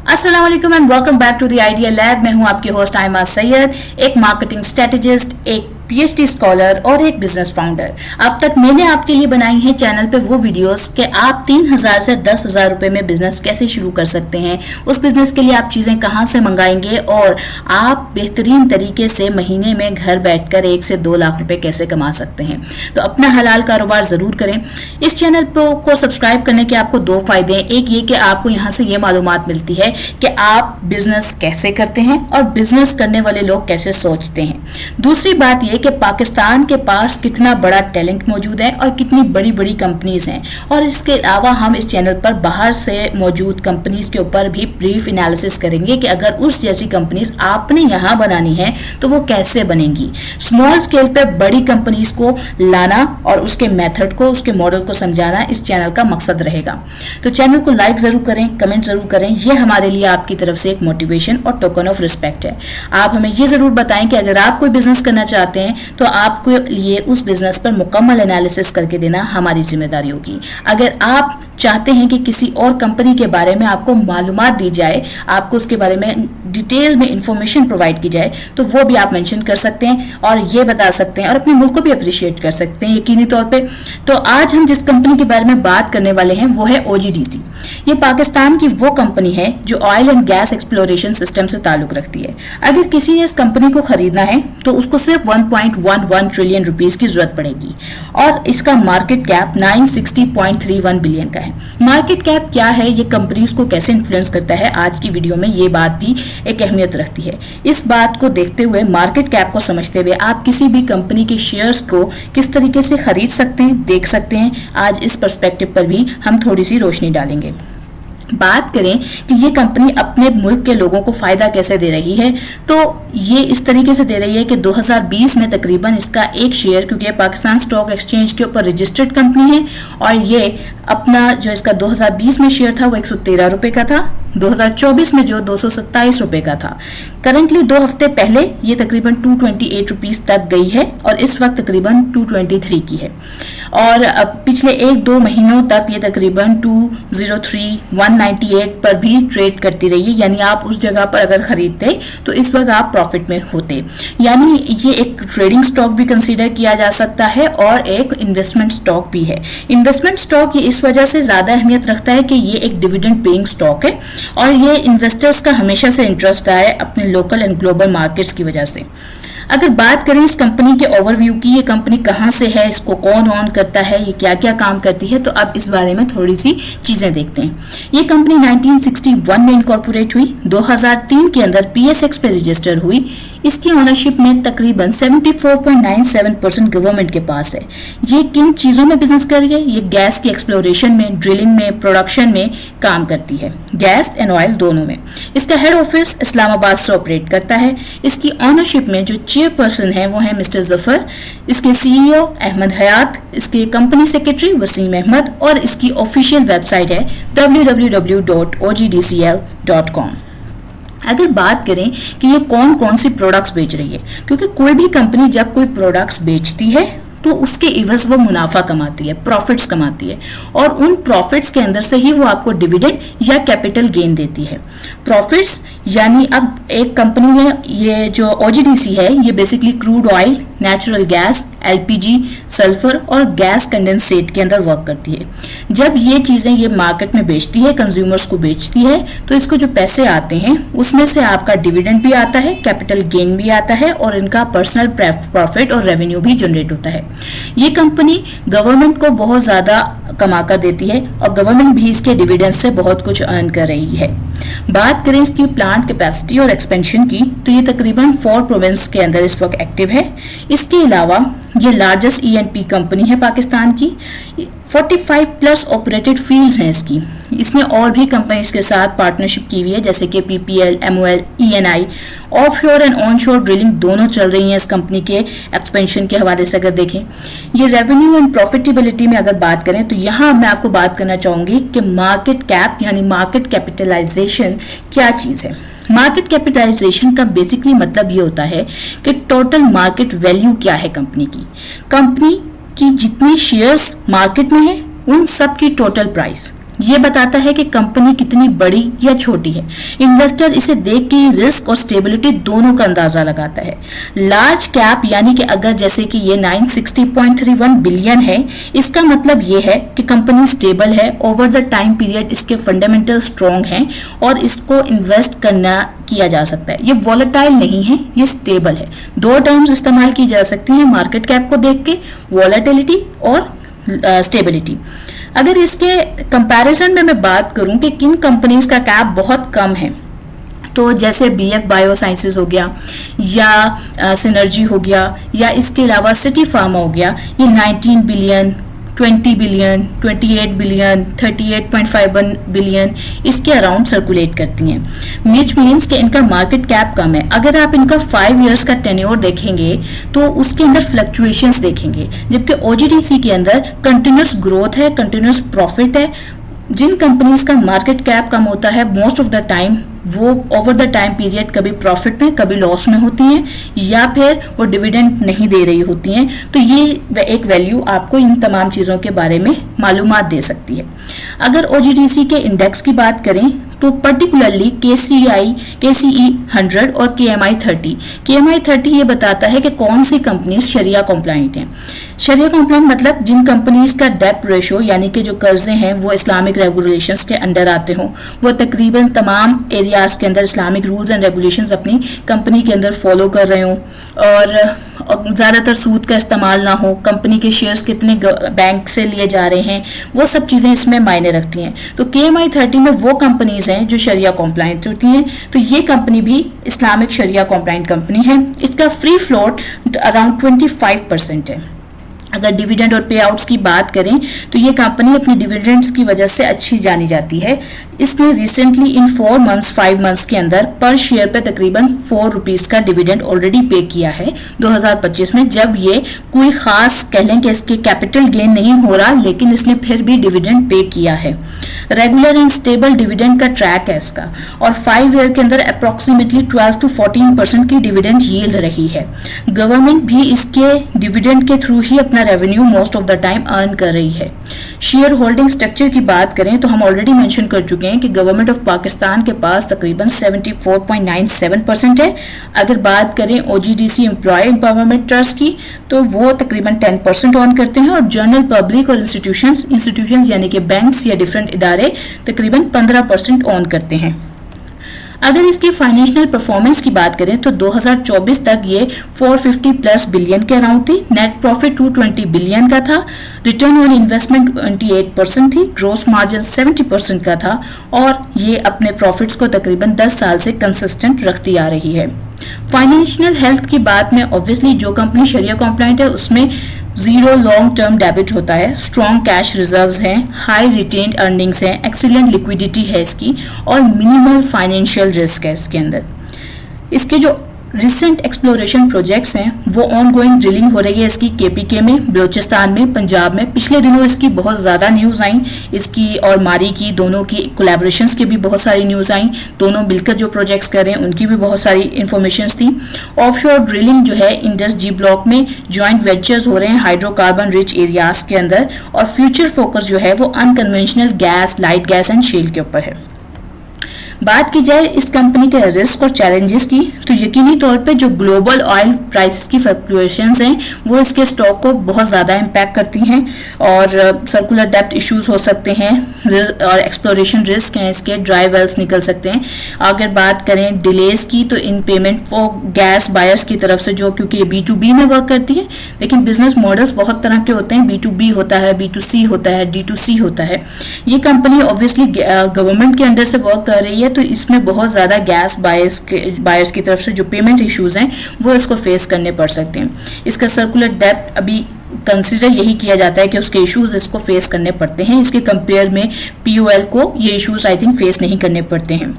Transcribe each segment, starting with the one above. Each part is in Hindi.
अस्सलाम वालेकुम and welcome back to the Idea Lab. मैं हूं आपकी होस्ट आयमा सैयद, एक मार्केटिंग स्ट्रेटेजिस्ट, एक पीएचडी स्कॉलर और एक बिजनेस फाउंडर। अब तक मैंने आपके लिए बनाई है चैनल पे वो वीडियोस कि आप 3,000 से 10,000 रुपए में बिजनेस कैसे शुरू कर सकते हैं, उस बिजनेस के लिए आप चीजें कहां से मंगाएंगे और आप बेहतरीन तरीके से महीने में घर बैठकर 1 से 2 लाख रुपए कैसे कमा सकते हैं। तो अपना हलाल कारोबार जरूर करें। इस चैनल को सब्सक्राइब करने के आपको 2 फायदे हैं। एक ये कि आपको यहाँ से ये मालूमात मिलती है कि आप बिजनेस कैसे करते हैं और बिजनेस करने वाले लोग कैसे सोचते हैं। दूसरी बात यह कि पाकिस्तान के पास कितना बड़ा टैलेंट मौजूद है और कितनी बड़ी बड़ी कंपनीज हैं। और इसके अलावा हम इस चैनल पर बाहर से मौजूद कंपनीज के ऊपर भी ब्रीफ एनालिसिस करेंगे कि अगर उस जैसी कंपनीज आपने यहाँ बनानी है तो वो कैसे बनेंगी। स्मॉल स्केल पे बड़ी कंपनीज को लाना और उसके मेथड को, उसके मॉडल को समझाना इस चैनल का मकसद रहेगा। तो चैनल को लाइक जरूर करें, कमेंट जरूर करें। ये हमारे लिए आपकी तरफ से एक मोटिवेशन और टोकन ऑफ रिस्पेक्ट है। आप हमें ये जरूर बताएं कि अगर आप कोई बिजनेस करना चाहते हैं तो आपको लिए उस बिजनेस पर मुकम्मल एनालिसिस करके देना हमारी जिम्मेदारी होगी। अगर आप चाहते हैं कि किसी और कंपनी के बारे में आपको मालूमात दी जाए, आपको उसके बारे में डिटेल में इंफॉर्मेशन प्रोवाइड की जाए, तो वो भी आप मेंशन कर सकते हैं और ये बता सकते हैं और अपने मुल्क को भी अप्रिशिएट कर सकते हैं यकीनी तौर पे। तो आज हम जिस कंपनी के बारे में बात करने वाले हैं वो है ओजीडीसी। ये पाकिस्तान की वो कंपनी है जो oil and gas exploration system से ताल्लुक रखती है। अगर किसी ने इस कंपनी को खरीदना है तो उसको सिर्फ 1.11 ट्रिलियन रुपीस की जरूरत पड़ेगी और इसका मार्केट कैप 960.31 बिलियन का है। मार्केट कैप क्या है, ये कंपनीज को कैसे इन्फ्लुएंस करता है, आज की वीडियो में ये बात भी एक अहमियत रखती है। इस बात को देखते हुए, मार्केट कैप को समझते हुए आप किसी भी कंपनी के शेयर्स को किस तरीके से खरीद सकते हैं, देख सकते हैं। आज इस पर्सपेक्टिव पर भी हम थोड़ी सी रोशनी डालेंगे। बात करें कि ये कंपनी अपने मुल्क के लोगों को फायदा कैसे दे रही है, तो ये इस तरीके से दे रही है कि 2020 में तकरीबन इसका एक शेयर, क्योंकि ये पाकिस्तान स्टॉक एक्सचेंज के ऊपर रजिस्टर्ड कंपनी है और ये अपना जो इसका 2020 में शेयर था वो 113 रुपए का था, 2024 में जो 227 रुपए का था। करंटली 2 हफ्ते पहले ये तकरीबन 228 रुपीस तक गई है और इस वक्त तकरीबन 223 की है। और पिछले 1-2 महीनों तक ये तकरीबन 203, 198 पर भी ट्रेड करती रही है। यानी आप उस जगह पर अगर खरीदते तो इस वक्त आप प्रॉफिट में होते। यानी ये एक ट्रेडिंग स्टॉक भी कंसीडर किया जा सकता है और एक इन्वेस्टमेंट स्टॉक भी है। इन्वेस्टमेंट स्टॉक ये इस वजह से ज्यादा अहमियत रखता है कि ये एक डिविडेंड पेइंग स्टॉक है और ये इन्वेस्टर्स का हमेशा से इंटरेस्ट रहा है अपने लोकल एंड ग्लोबल मार्केट्स की वजह से। अगर बात करें इस कंपनी के ओवरव्यू की, ये कंपनी कहाँ से है, इसको कौन ऑन करता है, ये क्या क्या काम करती है, तो अब इस बारे में थोड़ी सी चीजें देखते हैं। ये कंपनी 1961 में इनकॉर्पोरेट हुई, 2003 के अंदर पीएसएक्स पे रजिस्टर हुई। इसकी ओनरशिप में तकरीबन 74.97% गवर्नमेंट के पास है। ये किन चीजों में बिजनेस कर रही है, ये गैस की एक्सप्लोरेशन में, ड्रिलिंग में, प्रोडक्शन में काम करती है, गैस एंड ऑयल दोनों में। इसका हेड ऑफिस इस्लामाबाद से ऑपरेट करता है। इसकी ओनरशिप में जो चेयरपर्सन है वो है मिस्टर जफर, इसके सीईओ अहमद हयात, इसके कंपनी सेक्रेटरी वसीम अहमद और इसकी ऑफिशियल वेबसाइट है www.ogdcl.com। अगर बात करें कि ये कौन कौन सी प्रोडक्ट्स बेच रही है, क्योंकि कोई भी कंपनी जब कोई प्रोडक्ट्स बेचती है तो उसके इवज वो मुनाफा कमाती है, प्रॉफिट्स कमाती है और उन प्रॉफिट्स के अंदर से ही वो आपको डिविडेंड या कैपिटल गेन देती है। प्रॉफिट्स यानी अब एक कंपनी में, ये जो ओजीडीसी है ये basically crude oil, natural gas, LPG, sulphur और गैस कंडेंसेट के अंदर वर्क करती है। जब ये चीजें ये मार्केट में बेचती है, कंज्यूमर्स को बेचती है, तो इसको जो पैसे आते हैं उसमें से आपका डिविडेंड भी आता है, कैपिटल गेन भी आता है और इनका पर्सनल प्रॉफिट और रेवेन्यू भी जनरेट होता है। ये कंपनी गवर्नमेंट को बहुत ज्यादा कमा कर देती है और गवर्नमेंट भी इसके डिविडेंड से बहुत कुछ अर्न कर रही है। बात करें इसकी प्लांट कैपेसिटी और एक्सपेंशन की, तो ये तकरीबन 4 प्रोविंस के अंदर इस वक्त एक्टिव है। इसके अलावा ये लार्जेस्ट ईएनपी कंपनी है पाकिस्तान की। 45 प्लस ऑपरेटेड फील्ड्स हैं इसकी। इसने और भी कंपनीज के साथ पार्टनरशिप की हुई है, जैसे कि PPL, MOL, ENI. Offshore and onshore drilling दोनों चल रही हैं इस कंपनी के एक्सपेंशन के हवाले से। अगर देखें ये रेवेन्यू एंड प्रॉफिटेबिलिटी में अगर बात करें तो यहाँ मैं आपको बात करना चाहूंगी कि मार्केट कैप यानी मार्केट कैपिटलाइजेशन क्या चीज है। मार्केट कैपिटलाइजेशन का बेसिकली मतलब ये होता है कि टोटल मार्केट वैल्यू क्या है कंपनी की जितनी शेयर्स मार्केट में है उन सब की टोटल प्राइस। ये बताता है कि कंपनी कितनी बड़ी या छोटी है। इन्वेस्टर इसे देख के रिस्क और स्टेबिलिटी दोनों का अंदाजा लगाता है। लार्ज कैप यानी कि अगर जैसे कि ये 960.31 बिलियन है, इसका मतलब ये है कि कंपनी स्टेबल है, ओवर द टाइम पीरियड इसके फंडामेंटल स्ट्रॉन्ग हैं और इसको इन्वेस्ट करना किया जा सकता है। ये वॉलेटाइल नहीं है, ये स्टेबल है। दो टर्म्स इस्तेमाल की जा सकती हैं मार्केट कैप को देख के, वॉलेटिलिटी और स्टेबिलिटी। अगर इसके कंपैरिजन में मैं बात करूं कि किन कंपनीज का कैप बहुत कम है, तो जैसे BF बायोसाइंसेस हो गया या सिनर्जी हो गया या इसके अलावा सिटी फार्मा हो गया, ये 19 बिलियन, 20 बिलियन, 28 बिलियन, 38.51 बिलियन इसके अराउंड सर्कुलेट करती हैं, विच मीन्स कि इनका मार्केट कैप कम है। अगर आप इनका 5 इयर्स का टेन्योर देखेंगे तो उसके अंदर फ्लक्चुएशंस देखेंगे, जबकि OGDC के अंदर कंटिन्यूस ग्रोथ है, कंटिन्यूस प्रॉफिट है। जिन कंपनीज का मार्केट कैप कम होता है मोस्ट ऑफ द टाइम वो ओवर द टाइम पीरियड कभी प्रॉफिट में कभी लॉस में होती हैं या फिर वो डिविडेंड नहीं दे रही होती हैं। तो ये एक वैल्यू आपको इन तमाम चीज़ों के बारे में मालूमात दे सकती है। अगर OGDC के इंडेक्स की बात करें तो पर्टिकुलरली KCE 100 और KMI 30। KMI 30 ये बताता है कि कौन सी कंपनीज शरिया कॉम्प्लाइंट हैं। शरिया कॉम्प्लाइंट मतलब जिन कंपनीज का डेट रेशो यानी कि जो कर्जे हैं वो इस्लामिक रेगुलेशंस के अंडर आते हों, वो तकरीबन तमाम एरियाज के अंदर इस्लामिक रूल्स एंड रेगुलेशंस अपनी कंपनी के अंदर फॉलो कर रहे हों और ज़्यादातर सूद का इस्तेमाल ना हो, कंपनी के शेयर्स कितने बैंक से लिए जा रहे हैं, वो सब चीज़ें इसमें मायने रखती हैं। तो KMI 30 में वो कंपनीज हैं जो शरिया कॉम्प्लाइंट होती हैं, तो ये कंपनी भी इस्लामिक शरिया कॉम्प्लाइंट कंपनी है। इसका फ्री फ्लोट अराउंड 25% है। अगर डिविडेंड और पे आउट्स की बात करें तो ये कंपनी अपनी डिविडेंड्स की वजह से अच्छी जानी जाती है। इसने रिसेंटली इन 5 मंथ्स के अंदर पर शेयर पे तकरीबन 4 रुपीस का डिविडेंड ऑलरेडी पे किया है 2025 में, जब ये कोई खास कह लें कि इसके कैपिटल गेन नहीं हो रहा, लेकिन इसने फिर भी डिविडेंड पे किया है। रेगुलर एंड स्टेबल डिविडेंड का ट्रैक है इसका और 5 ईयर के अंदर अप्रोक्सीमेटली 12 to 14% की डिविडेंड यील्ड रही है। गवर्नमेंट भी इसके डिविडेंड के थ्रू ही अपना revenue most of the time earn कर रही है। शेयर होल्डिंग स्ट्रक्चर की बात करें तो हम ऑलरेडी मेंशन कर चुके हैं कि गवर्नमेंट ऑफ पाकिस्तान के पास तकरीबन 74.97% है। अगर बात करें OGDC एम्प्लॉय एम्पावरमेंट ट्रस्ट की तो वो तकरीबन 10% ऑन करते हैं और जनरल पब्लिक और इंस्टीट्यूशंस यानी कि बैंक्स या डिफरेंट इदारे तकरीबन 15% ऑन करते हैं। अगर इसकी फाइनेंशियल परफॉर्मेंस की बात करें तो 2024 तक ये 450 प्लस बिलियन के अराउंड थी, नेट प्रॉफिट 220 बिलियन का था, रिटर्न ऑन इन्वेस्टमेंट 28% थी, ग्रोस मार्जिन 70% का था और ये अपने प्रॉफिट्स को तकरीबन 10 साल से कंसिस्टेंट रखती आ रही है। फाइनेंशियल हेल्थ की बात में ऑब्वियसली जो कंपनी शरिया कॉम्प्लाइंट है उसमें जीरो लॉन्ग टर्म डेबिट होता है, स्ट्रॉन्ग कैश रिजर्व्स हैं, हाई रिटेन्ड अर्निंग्स हैं, एक्सीलेंट लिक्विडिटी है इसकी और मिनिमल फाइनेंशियल रिस्क है इसके अंदर। इसके जो रिसेंट एक्सप्लोरेशन प्रोजेक्ट्स हैं वो ऑनगोइंग ड्रिलिंग हो रही है इसकी KPK में, बलूचिस्तान में, पंजाब में। पिछले दिनों इसकी बहुत ज़्यादा न्यूज़ आई, इसकी और मारी की दोनों की कोलैबोरेशंस की भी बहुत सारी न्यूज़ आई। दोनों मिलकर जो प्रोजेक्ट्स कर रहे हैं उनकी भी बहुत सारी इंफॉर्मेशन थी। ऑफशोर ड्रिलिंग जो है इंडस जी ब्लॉक में जॉइंट वेंचर्स हो रहे हैं हाइड्रोकार्बन रिच एरियाज के अंदर और फ्यूचर फोकस जो है वो unconventional gas, light gas and shale के ऊपर है। बात की जाए इस कंपनी के रिस्क और चैलेंजेस की तो यकीनी तौर पे जो ग्लोबल ऑयल प्राइस की फ्लक्चुएशंस हैं वो इसके स्टॉक को बहुत ज़्यादा इम्पैक्ट करती हैं और सर्कुलर डेप्ट इश्यूज हो सकते हैं और एक्सप्लोरेशन रिस्क हैं इसके, ड्राई वेल्स निकल सकते हैं। अगर बात करें डिलेज की तो इन पेमेंट वो गैस बायर्स की तरफ से जो क्योंकि B2B में वर्क करती है, लेकिन बिजनेस मॉडल्स बहुत तरह के होते हैं, B2B होता है, B2C होता है, D2C होता है। ये कंपनी ऑब्वियसली गवर्नमेंट के अंडर से वर्क कर रही है तो इसमें बहुत ज़्यादा गैस बायर्स की तरफ से जो पेमेंट इश्यूज हैं वो इसको फेस करने पड़ सकते हैं। इसका सर्कुलर डेप्ट अभी कंसिडर यही किया जाता है कि उसके इश्यूज इसको फेस करने पड़ते हैं, इसके कंपेयर में POL को ये इश्यूज आई थिंक फेस नहीं करने पड़ते हैं।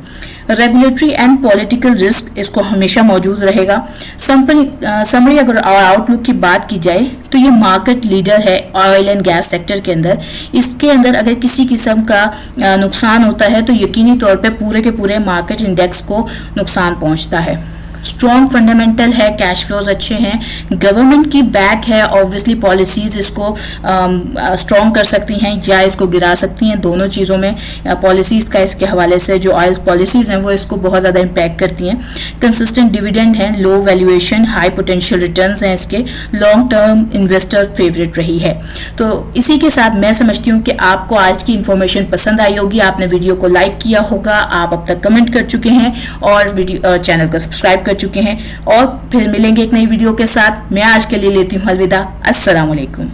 रेगुलेटरी एंड पॉलिटिकल रिस्क इसको हमेशा मौजूद रहेगा। समरी अगर आउटलुक की बात की जाए तो ये मार्केट लीडर है ऑयल एंड गैस सेक्टर के अंदर। इसके अंदर अगर किसी किस्म का नुकसान होता है तो यकीनी तौर पे पूरे के पूरे मार्केट इंडेक्स को नुकसान पहुंचता है। स्ट्रॉन्ग फंडामेंटल है, कैश फ्लोज अच्छे हैं, गवर्नमेंट की बैक है, ऑब्वियसली पॉलिसीज इसको स्ट्रॉन्ग कर सकती हैं या इसको गिरा सकती हैं। दोनों चीज़ों में पॉलिसीज का इसके हवाले से जो ऑयल पॉलिसीज हैं वो इसको बहुत ज़्यादा इम्पैक्ट करती हैं। कंसिस्टेंट डिविडेंड है, लो वैल्यूएशन, हाई पोटेंशियल रिटर्न्स हैं इसके, लॉन्ग टर्म इन्वेस्टर फेवरेट रही है। तो इसी के साथ मैं समझती हूँ कि आपको आज की इन्फॉर्मेशन पसंद आई होगी, आपने वीडियो को लाइक किया होगा, आप अब तक कमेंट कर चुके हैं और वीडियो चैनल को सब्सक्राइब कर चुके हैं। और फिर मिलेंगे एक नई वीडियो के साथ। मैं आज के लिए लेती हूँ अलविदा। अस्सलाम वालेकुम।